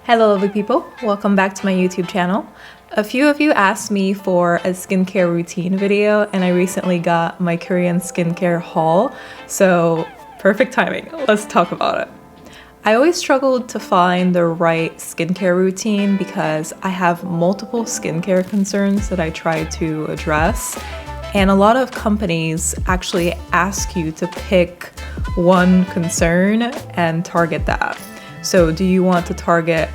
Hello lovely people, welcome back to my YouTube channel. A few of you asked me for a skincare routine video and I recently got my Korean skincare haul, so perfect timing, let's talk about it. I always struggled to find the right skincare routine because I have multiple skincare concerns that I try to address, and a lot of companies actually ask you to pick one concern and target that. So do you want to target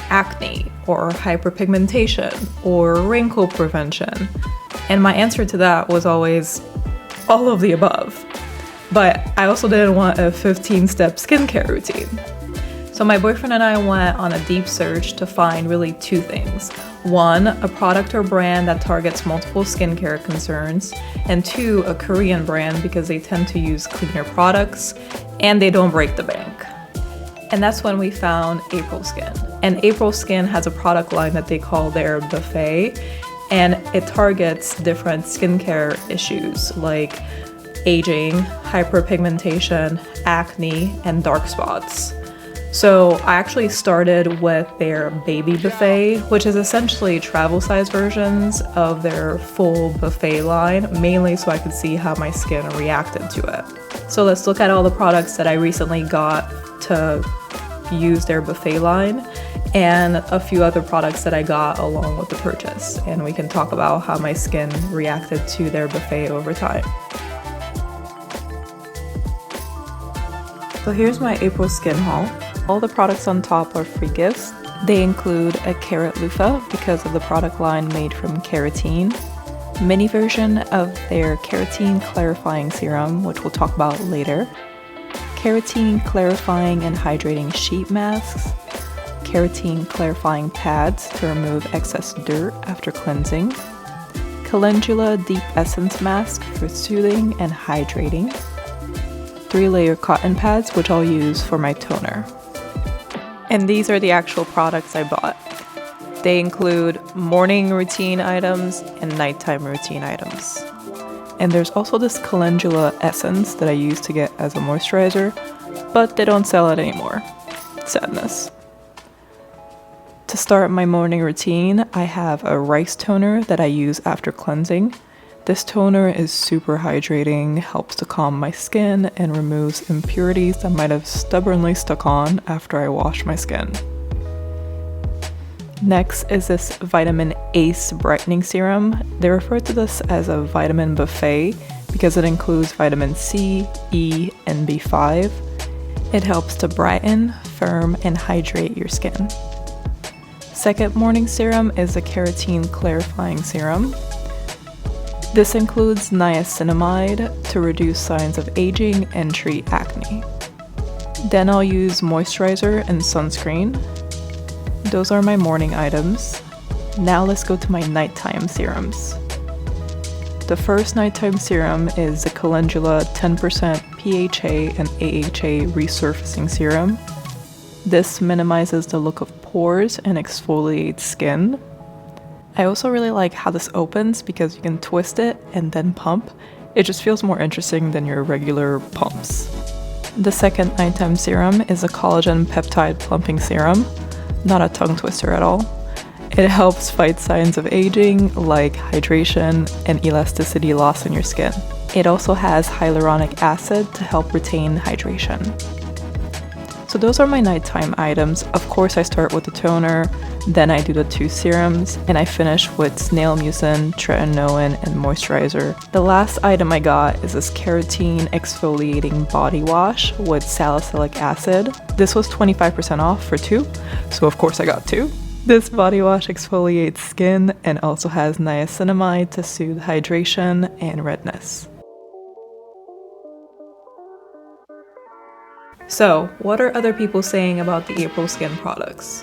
acne or hyperpigmentation or wrinkle prevention? And my answer to that was always all of the above. But I also didn't want a 15-step skincare routine. So my boyfriend and I went on a deep search to find really two things. One, a product or brand that targets multiple skincare concerns, and two, a Korean brand because they tend to use cleaner products and they don't break the bank. And that's when we found APRILSKIN. And APRILSKIN has a product line that they call their buffet, and it targets different skincare issues like aging, hyperpigmentation, acne, and dark spots. So I actually started with their baby buffet, which is essentially travel size versions of their full buffet line, mainly so I could see how my skin reacted to it. So let's look at all the products that I recently got to use their buffet line and a few other products that I got along with the purchase, and we can talk about how my skin reacted to their buffet over time. So here's my APRILSKIN haul. All the products on top are free gifts. They include a carrot loofah because of the product line made from keratin, mini version of their keratin clarifying serum, which we'll talk about later, keratin clarifying and hydrating sheet masks, keratin clarifying pads to remove excess dirt after cleansing, calendula deep essence mask for soothing and hydrating, 3-layer cotton pads which I'll use for my toner. And these are the actual products I bought. They include morning routine items and nighttime routine items. And there's also this calendula essence that I use to get as a moisturizer, but they don't sell it anymore. Sadness. To start my morning routine, I have a rice toner that I use after cleansing. This toner is super hydrating, helps to calm my skin, and removes impurities that might have stubbornly stuck on after I wash my skin. Next is this Vitamin Ace Brightening Serum. They refer to this as a vitamin buffet because it includes vitamin C, E, and B5. It helps to brighten, firm, and hydrate your skin. Second morning serum is the Keratin Clarifying Serum. This includes niacinamide to reduce signs of aging and treat acne. Then I'll use moisturizer and sunscreen. Those are my morning items. Now let's go to my nighttime serums. The first nighttime serum is the Calendula 10% PHA and AHA Resurfacing Serum. This minimizes the look of pores and exfoliates skin. I also really like how this opens because you can twist it and then pump. It just feels more interesting than your regular pumps. The second nighttime serum is a collagen peptide plumping serum. Not a tongue twister at all. It helps fight signs of aging like hydration and elasticity loss in your skin. It also has hyaluronic acid to help retain hydration. So those are my nighttime items. Of course, I start with the toner, then I do the 2 serums, and I finish with snail mucin, tretinoin, and moisturizer. The last item I got is this keratin exfoliating body wash with salicylic acid. This was 25% off for 2, so of course I got 2. This body wash exfoliates skin and also has niacinamide to soothe hydration and redness. So, what are other people saying about the APRILSKIN products?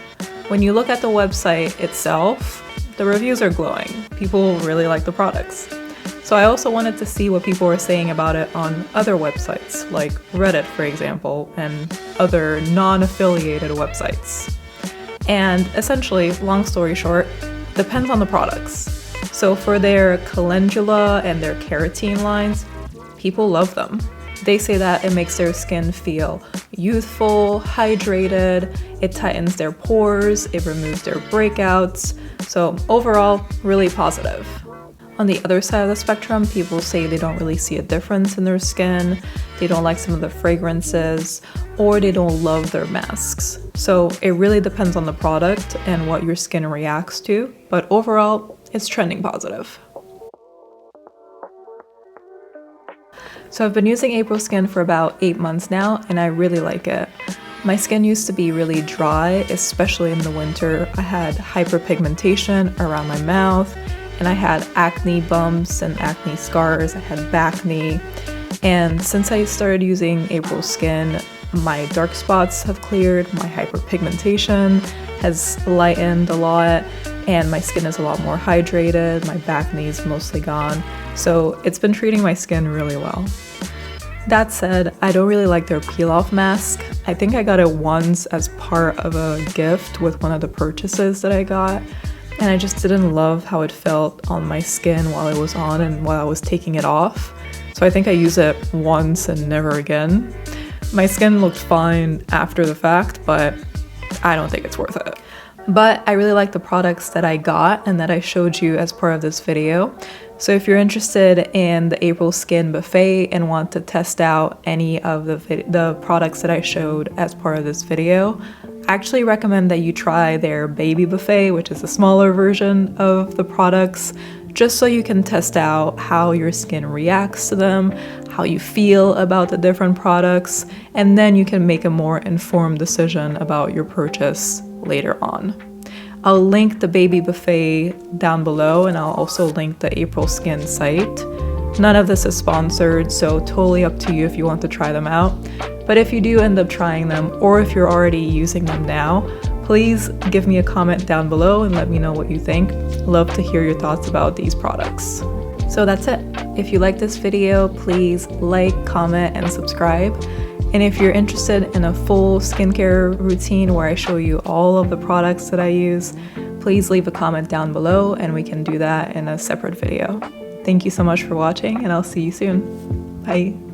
When you look at the website itself, the reviews are glowing. People really like the products. So I also wanted to see what people were saying about it on other websites, like Reddit, for example, and other non-affiliated websites. And essentially, long story short, depends on the products. So for their calendula and their keratin lines, people love them. They say that it makes their skin feel youthful, hydrated, it tightens their pores, it removes their breakouts. So overall, really positive. On the other side of the spectrum, people say they don't really see a difference in their skin, they don't like some of the fragrances, or they don't love their masks. So it really depends on the product and what your skin reacts to, but overall, it's trending positive. So I've been using APRILSKIN for about 8 months now, and I really like it. My skin used to be really dry, especially in the winter. I had hyperpigmentation around my mouth, and I had acne bumps and acne scars. I had bacne. And since I started using APRILSKIN, my dark spots have cleared, my hyperpigmentation has lightened a lot, and my skin is a lot more hydrated, my bacne is mostly gone. So it's been treating my skin really well. That said, I don't really like their peel-off mask. I think I got it once as part of a gift with one of the purchases that I got, and I just didn't love how it felt on my skin while it was on and while I was taking it off. So I think I used it once and never again. My skin looked fine after the fact, but I don't think it's worth it. But I really like the products that I got and that I showed you as part of this video. So if you're interested in the APRILSKIN buffet and want to test out any of the products that I showed as part of this video, I actually recommend that you try their baby buffet, which is a smaller version of the products, just so you can test out how your skin reacts to them, how you feel about the different products, and then you can make a more informed decision about your purchase later on. I'll link the baby buffet down below, and I'll also link the APRILSKIN site. None of this is sponsored, so totally up to you if you want to try them out. But if you do end up trying them, or if you're already using them now, please give me a comment down below and let me know what you think. Love to hear your thoughts about these products. So that's it. If you like this video, please like, comment, and subscribe. And if you're interested in a full skincare routine where I show you all of the products that I use, please leave a comment down below and we can do that in a separate video. Thank you so much for watching, and I'll see you soon. Bye.